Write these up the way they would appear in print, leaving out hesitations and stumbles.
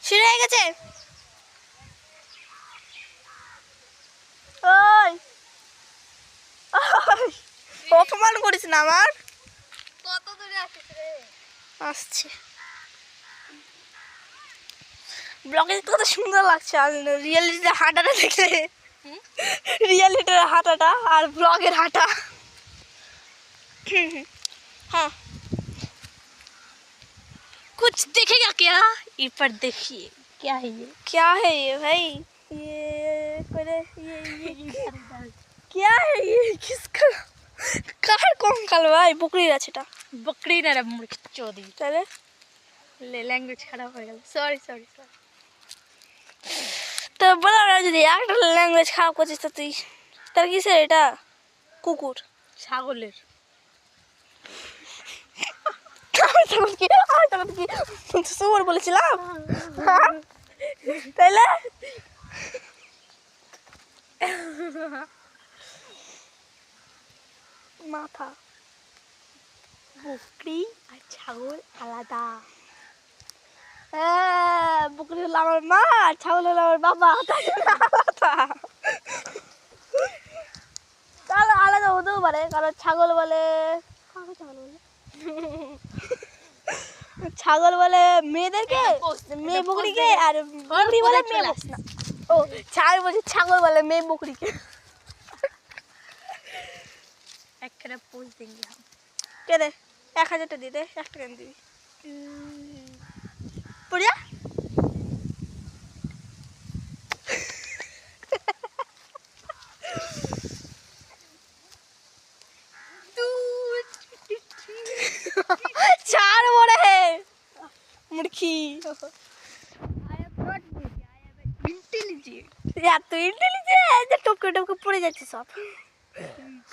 শুরু হয়ে গেছে। ওই অপমান করিস না আমার। কত দূরে আসিস রে? আসছে ব্লগে কত সুন্দর লাগছে। আর রিয়েলিটির হাঁটাটা দেখলে, রিয়েলিটির হাঁটাটা আর ব্লগের হাঁটা। हाँ कुछ दिखेगा क्या? ऊपर देखिए क्या है ये? क्या है ये भाई? ये क्या है ये? किसका कार कंकाल भाई? बकरीर আছে এটা। बकरी ना रे मूर्ख चोदी। তাহলে ले लैंग्वेज खराब हो गया। Sorry sorry sorry. তো বলা না যদি একটা ল্যাঙ্গুয়েজ খারাপ করছিস তো তুই। তার কিসের এটা? কুকুর। ছাগলের। শুয়োর বলেছিলাম তাইলে মাথা। বকরি আর ছাগল আলাদা। হ্যাঁ বকরি হলো আমার মা, ছাগল হলো আমার বাবা। তাহলে আলাদা হতেও পারে, কারণ ছাগল বলে ছাগল বলে মেয়েদেরকে, মেয়ে বকরিকে, আর বকরি বলে মেয়ে বকরি। ও ছাগল বলছে ছাগল বলে মেয়ে বকরিকে। একটা পোজ দেंगे हम। কে দে 1000 টাকা দিয়ে দে, 1 টাকা দিবি পড়িয়া। चार बोले है मुर्खी। यार तू इंटेलिजेंट टपके टपके पड़े যাচ্ছে সব।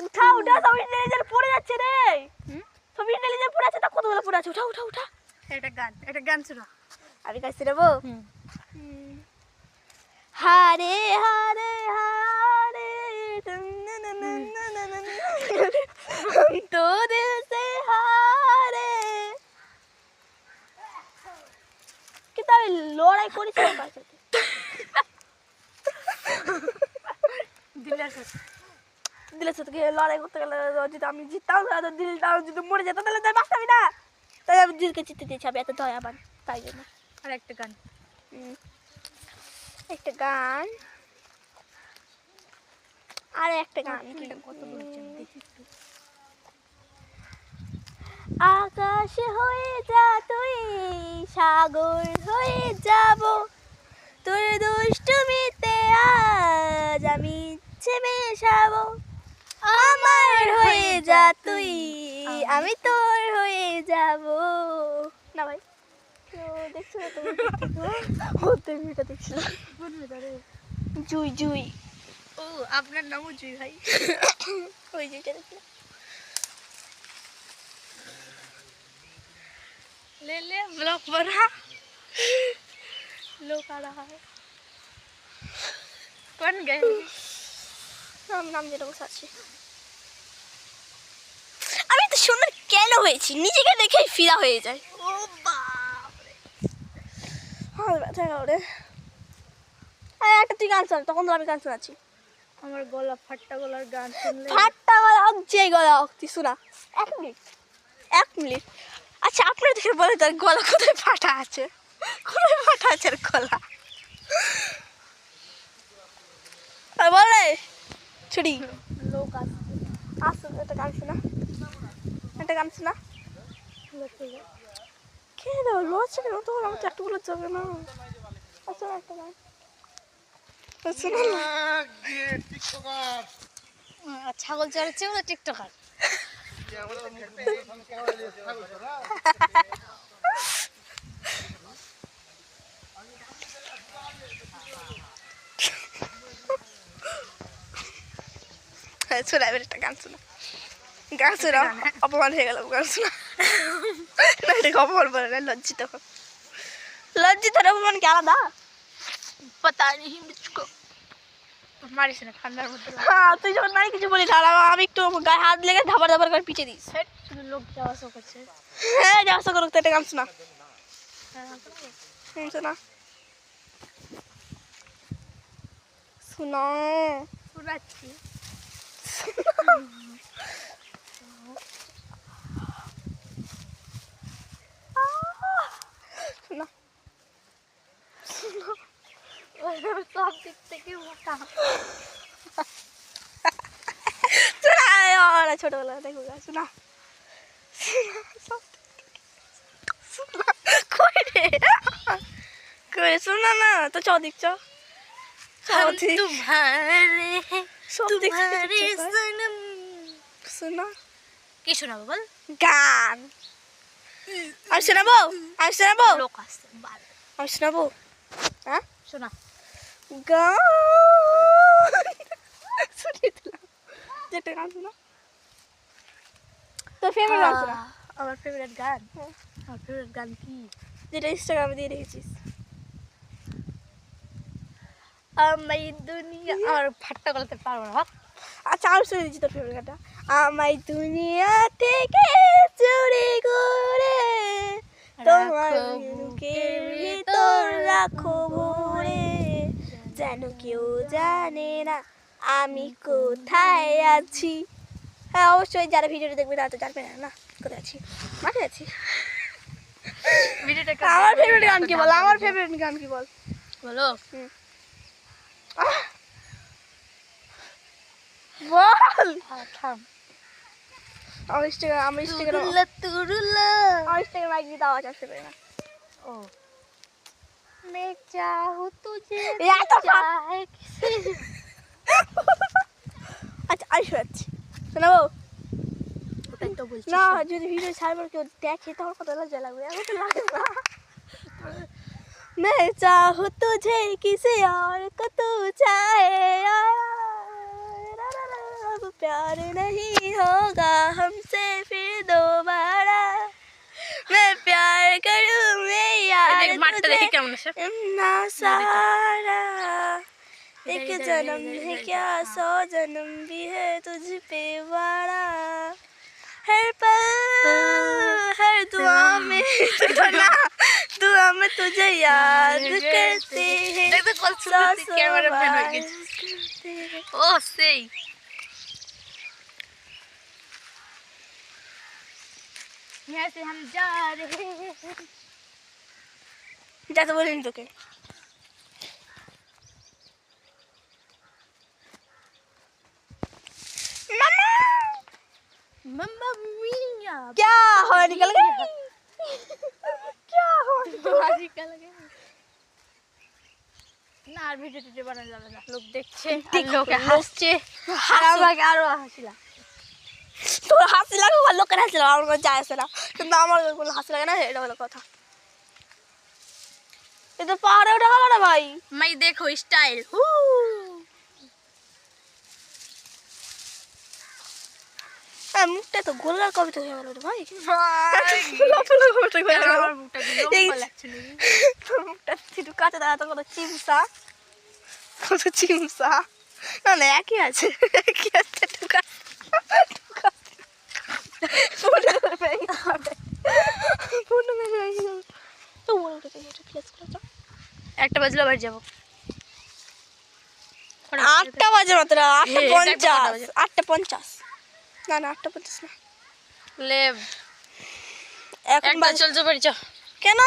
উঠা উঠা সব ইন্টেলিজেন্ট পড়ে যাচ্ছে রে। সব ইন্টেলিজেন্ট পড়ে আছে, তা কতগুলো পড়ে আছে। উঠা উঠা উঠা। এটা গান শোনা। আমি কাছে দেবো। হারে হারে হারে তো দিল সে হারে। কিন্তু আমি লড়াই করেছি ওর কাছে। দিলের সাথে লড়াই করতে গেলে যদি আমি জিততাম, দিলটাও যদি মরে যেত তাহলে তাই বাঁচতামই না। তাই আমি দিলকে জিততে দিয়েছি, আমি এত দয়াবান তাই জন্য। আর একটা গান, একটা গান, আর একটা গান কত বলছেন দেখি একটু। আকাশ হয়ে যা তুই, সাগর হয়ে যাব তোর দুষ্টুমিতে, আজ আমি ইচ্ছে মেশাবো। আমার হয়ে যা তুই, আমি তোর হয়ে যাব। না ভাই দেখছো না তুমি? ও তুমি এটা দেখছিল জুই জুই। ও আপনার নামও জুই ভাই? ওই জুইটা দেখছিল। ले ले ब्लॉग बना। लोग आ रहा है। कौन गए? নাম যেটা বসে আছি। আমি তো সুন্দর কেন হয়েছি নিজেকে দেখেই ফিরা হয়ে যায়। ও বাপ রে, হাল ব্যথা করে। একটা তুই গান শোন, তখন তো আমি গান শোনাচ্ছি। আমার গলা ফাট্টা গলার গান শুনলে। ফাট্টা গলা হোক, যে গলা হোক, তুই শোনা। 1 মিনিট 1 মিনিট। আচ্ছা আপনার দেখে বলে তার গলা কোথায় ফাটা আছে? কোথায় ফাটা আছে আর গলা? আর বলে ছুরি লোক আসো একটা গান শোনা, একটা গান শোনা। কে দাও লড়ছে কেন? তো আমার তো একটু লড়ছে না। আচ্ছা একটা গান শোনা না। ছাগল চড়াচ্ছে ওরা টিকটকার। শোনা এবার একটা গান শোনা। গান শোনা অপমান হয়ে গেল। গান শোনা না, এটাকে অপমান বলে না, লজ্জিত। লজ্জিত আর অপমান কি আলাদা? पता नहीं मुझको। মারিস না ঠান্ডার মধ্যে। হ্যাঁ তুই যখন নাই কিছু বলিস, আর আমি একটু গায়ে হাত লেগে ধাবার ধাবার করে পিছিয়ে দিস। শুধু লোক যাওয়া আসা করছে। হ্যাঁ যাওয়া আসা করুক, তো একটা গান শোনা। শোনা শোনো শোনাচ্ছি। শোনো সব দিক থেকে মোটা। শোনা ছোটবেলা দেখো শোনা কই রে কই শোনা না তো চদিক চ हम तुम्हारे तुम्हारे सनम। শোনা কি শোনাবো বল? গান আমি শোনাবো লোক আসছে বাল। আমি শোনাবো হ্যাঁ শোনা। গান শুনিয়ে দিলাম যেটা গান শোনা তোর ফেভারিট গান শোনা আমার ফেভারিট গান, হ্যাঁ। আমার ফেভারিট গান কি? যেটা ইনস্টাগ্রামে দিয়ে রেখেছিস আমি দুনিয়া, আর ফাট্টা গলাতে পারবো না। আচ্ছা আমি শুনে দিচ্ছি তোর ফেভারিট গানটা আমায় দুনিয়া থেকে চুরি করে তোমার বুকের ভিতর রাখো ভরে যেন কেউ জানে না আমি কোথায় আছি। হ্যাঁ অবশ্যই যারা ভিডিওটা দেখবে তারা তো জানবে না না কোথায় আছি, মাঠে আছি। ভিডিওটা আমার ফেভারিট গান কি বল, আমার ফেভারিট গান কি বল বলো। বল থাম। আমার ইনস্টাগ্রাম তুরুলা লাইক দিতে আওয়াজ আসতে পারে না। ओ मैं चाहूँ तुझे यार तो चाहे किसी। আচ্ছা আমি শোনাচ্ছি শোনাবো ওটাই তো বলছি। না যদি ভিডিও ছাড়বার কেউ দেখে তখন কত লজ্জা লাগবে, এখন তো লাগে না। मैं चाहूँ तुझे किसी और को तू चाहे अब प्यार नहीं होगा हमसे फिर दोबारा मैं प्यार करूँ मैं यार মাঠটা দেখি কেমন আছে। इतना सारा एक जन्म है क्या 100 जन्म भी है तुझ पे वारा हर पल हर दुआ में तुझे याद करते हैं देख तो कल सुनती कैमरा मैन हो गई। ओ सही। यहाँ से हम जा रहे हैं। जा तो बोलें तो के मम्मा मिया क्या हो निकल गई क्या हो तुम्हारी निकल गई ना। আর ভিডিও টিডিও বানানো যাবে না, লোক দেখছে আর লোকে হাসছে আর আমাকে আরো হাসিলা। তোর হাসি লাগে ভালো লোকের হাসি লাগে আমার কোনো যায় আসে না, কিন্তু আমার কোনো হাসি লাগে না, এটা হলো কথা। এই তো পাহাড়ে ওঠা গেল না ভাই। मैं देखो स्टाइल মুখটা তো গোলার কবিতা হয়ে গেল রে ভাই। আমার মুখটা লম্বা লাগছে না। তোর মুখটা একটু কাছে দাঁড়া, তোর কত চিমসা না না একই আছে একটু কাছে একটা বাজলো বাড়ি যাবো। 8টা বাজে মাত্র 8:50 বাজে। 8:50 না না 8:50 না ले এখন একটা চল যা বাড়ি যা। কেন